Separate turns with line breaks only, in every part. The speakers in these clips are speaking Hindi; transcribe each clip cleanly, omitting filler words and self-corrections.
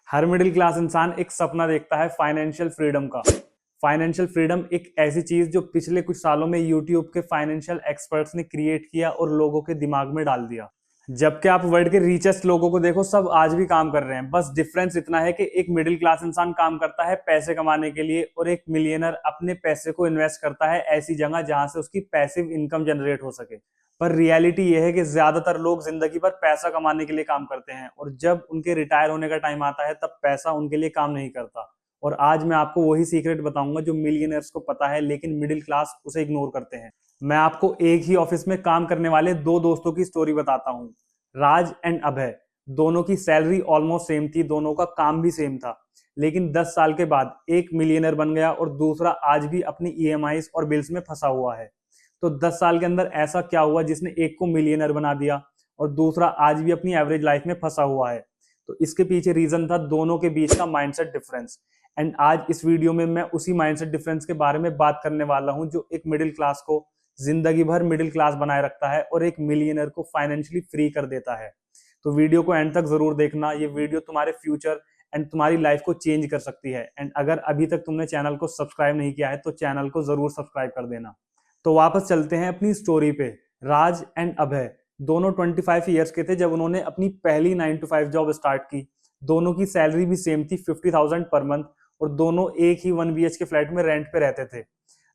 हर मिडिल क्लास इंसान एक सपना देखता है फाइनेंशियल फ्रीडम का। फाइनेंशियल फ्रीडम एक ऐसी चीज जो पिछले कुछ सालों में यूट्यूब के फाइनेंशियल एक्सपर्ट्स ने क्रिएट किया और लोगों के दिमाग में डाल दिया। जबकि आप वर्ल्ड के रिचेस्ट लोगों को देखो, सब आज भी काम कर रहे हैं। बस डिफरेंस इतना है कि एक मिडिल क्लास इंसान काम करता है पैसे कमाने के लिए और एक मिलियनर अपने पैसे को इन्वेस्ट करता है ऐसी जगह जहां से उसकी पैसिव इनकम जनरेट हो सके। पर रियलिटी यह है कि ज्यादातर लोग जिंदगी भर पैसा कमाने के लिए काम करते हैं और जब उनके रिटायर होने का टाइम आता है तब पैसा उनके लिए काम नहीं करता। और आज मैं आपको वही सीक्रेट बताऊंगा जो मिलियनर्स को पता है लेकिन मिडिल क्लास उसे इग्नोर करते हैं। मैं आपको एक ही ऑफिस में काम करने वाले दो दोस्तों की स्टोरी बताता हूँ, राज एंड अभय। दोनों की सैलरी ऑलमोस्ट सेम थी, दोनों का काम भी सेम था, लेकिन 10 साल के बाद एक मिलियनर बन गया और दूसरा आज भी अपनी ईएमआईज और बिल्स में फंसा हुआ है। तो 10 साल के अंदर ऐसा क्या हुआ जिसने एक को मिलियनर बना दिया और दूसरा आज भी अपनी एवरेज लाइफ में फंसा हुआ है? तो इसके पीछे रीजन था दोनों के बीच का माइंडसेट डिफरेंस। एंड आज इस वीडियो में मैं उसी माइंडसेट डिफरेंस के बारे में बात करने वाला हूं जो एक मिडिल क्लास को जिंदगी भर मिडिल क्लास बनाए रखता है और एक मिलियनर को फाइनेंशियली फ्री कर देता है। तो वीडियो को एंड तक जरूर देखना, ये वीडियो तुम्हारे फ्यूचर एंड तुम्हारी लाइफ को चेंज कर सकती है। एंड अगर अभी तक तुमने चैनल को सब्सक्राइब नहीं किया है तो चैनल को जरूर सब्सक्राइब कर देना। तो वापस चलते हैं अपनी स्टोरी पे। राज एंड अभय दोनों 25 ईयर्स के थे जब उन्होंने अपनी पहली 9 to 5 जॉब स्टार्ट की। दोनों की सैलरी भी सेम थी, 50,000 पर मंथ, और दोनों एक ही 1 BHK फ्लैट में रेंट पे रहते थे।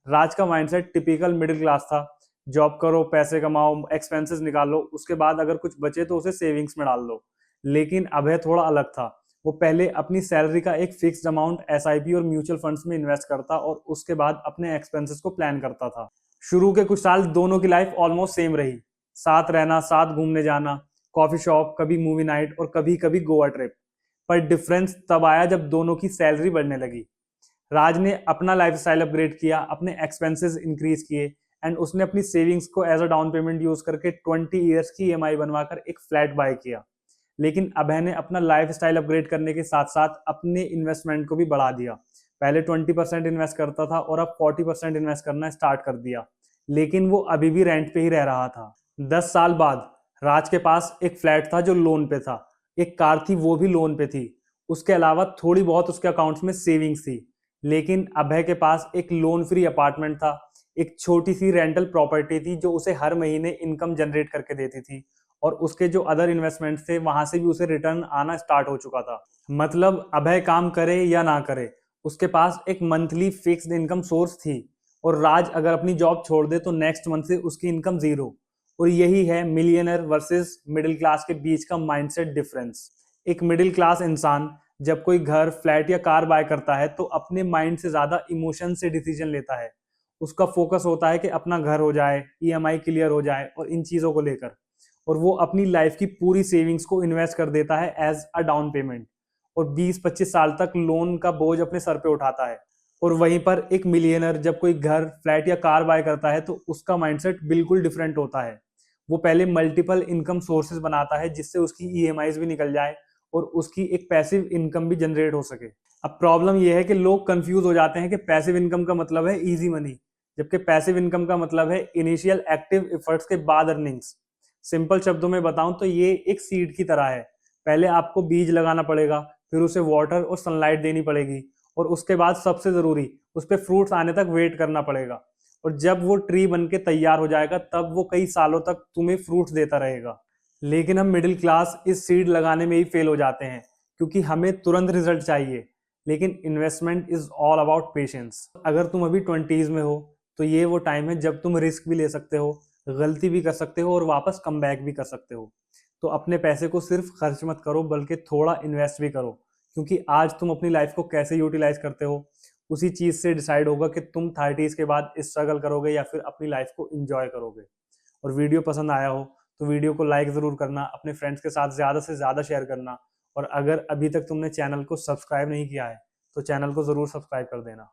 राज का माइंडसेट टिपिकल मिडिल क्लास था, जॉब करो, पैसे कमाओ, एक्सपेंसेस निकालो, उसके बाद अगर कुछ बचे तो उसे सेविंग्स में डाल दो। लेकिन अभय थोड़ा अलग था। वो पहले अपनी सैलरी का एक फिक्स्ड अमाउंट एसआईपी और म्यूचुअल फंड्स में इन्वेस्ट करता और उसके बाद अपने एक्सपेंसेस को प्लान करता था। शुरू के कुछ साल दोनों की लाइफ ऑलमोस्ट सेम रही, साथ रहना, साथ घूमने जाना, कॉफी शॉप, कभी मूवी नाइट और कभी कभी गोवा ट्रिप। पर डिफरेंस तब आया जब दोनों की सैलरी बढ़ने लगी। राज ने अपना लाइफस्टाइल अपग्रेड किया, अपने एक्सपेंसेस इंक्रीज किए एंड उसने अपनी सेविंग्स को as a down payment use करके 20 ईयर्स की ईएमआई बनवाकर एक फ्लैट बाय किया। लेकिन अभय ने अपना लाइफस्टाइल अपग्रेड करने के साथ साथ अपने इन्वेस्टमेंट को भी बढ़ा दिया। पहले 20% इन्वेस्ट करता था और अब 40% इन्वेस्ट करना स्टार्ट कर दिया। लेकिन वो अभी भी रेंट पे ही रह रहा था। 10 साल बाद राज के पास एक फ्लैट था जो लोन पे था, एक कार थी वो भी लोन पे थी, उसके अलावा थोड़ी बहुत उसके अकाउंट्स में सेविंग्स थी। लेकिन अभय के पास एक लोन फ्री अपार्टमेंट था, एक छोटी सी रेंटल प्रॉपर्टी थी जो उसे हर महीने इनकम जनरेट करके देती थी, और उसके जो अदर इन्वेस्टमेंट थे वहां से भी उसे रिटर्न आना स्टार्ट हो चुका था। मतलब अभय काम करे या ना करे, उसके पास एक मंथली फिक्स्ड इनकम सोर्स थी। और राज अगर अपनी जॉब छोड़ दे तो नेक्स्ट मंथ से उसकी इनकम जीरो। और यही है मिलियनर वर्सेस मिडिल क्लास के बीच का माइंडसेट डिफरेंस। एक मिडिल क्लास इंसान जब कोई घर, फ्लैट या कार बाय करता है तो अपने माइंड से ज्यादा इमोशन से डिसीजन लेता है। उसका फोकस होता है कि अपना घर हो जाए, ईएमआई क्लियर हो जाए और इन चीजों को लेकर। और वो अपनी लाइफ की पूरी सेविंग्स को इन्वेस्ट कर देता है एज अ डाउन पेमेंट और 20-25 साल तक लोन का बोझ अपने सर पे उठाता है। और वहीं पर एक मिलियनर जब कोई घर, फ्लैट या कार बाय करता है तो उसका माइंडसेट बिल्कुल डिफरेंट होता है। वो पहले मल्टीपल इनकम सोर्सेज बनाता है जिससे उसकी ईएमआईज भी निकल जाए और उसकी एक पैसिव इनकम भी जनरेट हो सके। अब प्रॉब्लम यह है कि लोग कंफ्यूज हो जाते हैं कि पैसिव इनकम का मतलब है इजी मनी, जबकि पैसिव इनकम का मतलब है इनिशियल एक्टिव एफर्ट्स के बाद अर्निंग्स। सिंपल शब्दों में बताऊं तो ये एक सीड की तरह है। पहले आपको बीज लगाना पड़ेगा, फिर उसे वाटर और सनलाइट देनी पड़ेगी, और उसके बाद सबसे जरूरी उस पर फ्रूट्स आने तक वेट करना पड़ेगा। और जब वो ट्री बन के तैयार हो जाएगा तब वो कई सालों तक तुम्हें फ्रूट्स देता रहेगा। लेकिन हम मिडिल क्लास इस सीड लगाने में ही फेल हो जाते हैं क्योंकि हमें तुरंत रिजल्ट चाहिए। लेकिन investment is all about patience. अगर तुम अभी 20s में हो तो ये वो टाइम है जब तुम रिस्क भी ले सकते हो, गलती भी कर सकते हो और वापस कम बैक भी कर सकते हो। तो अपने पैसे को सिर्फ खर्च मत करो बल्कि थोड़ा इन्वेस्ट भी करो, क्योंकि आज तुम अपनी लाइफ को कैसे यूटिलाइज करते हो उसी चीज से डिसाइड होगा कि तुम 30s के बाद स्ट्रगल करोगे या फिर अपनी लाइफ को एंजॉय करोगे। और वीडियो पसंद आया हो तो वीडियो को लाइक जरूर करना, अपने फ्रेंड्स के साथ ज्यादा से ज्यादा शेयर करना, और अगर अभी तक तुमने चैनल को सब्सक्राइब नहीं किया है तो चैनल को जरूर सब्सक्राइब कर देना।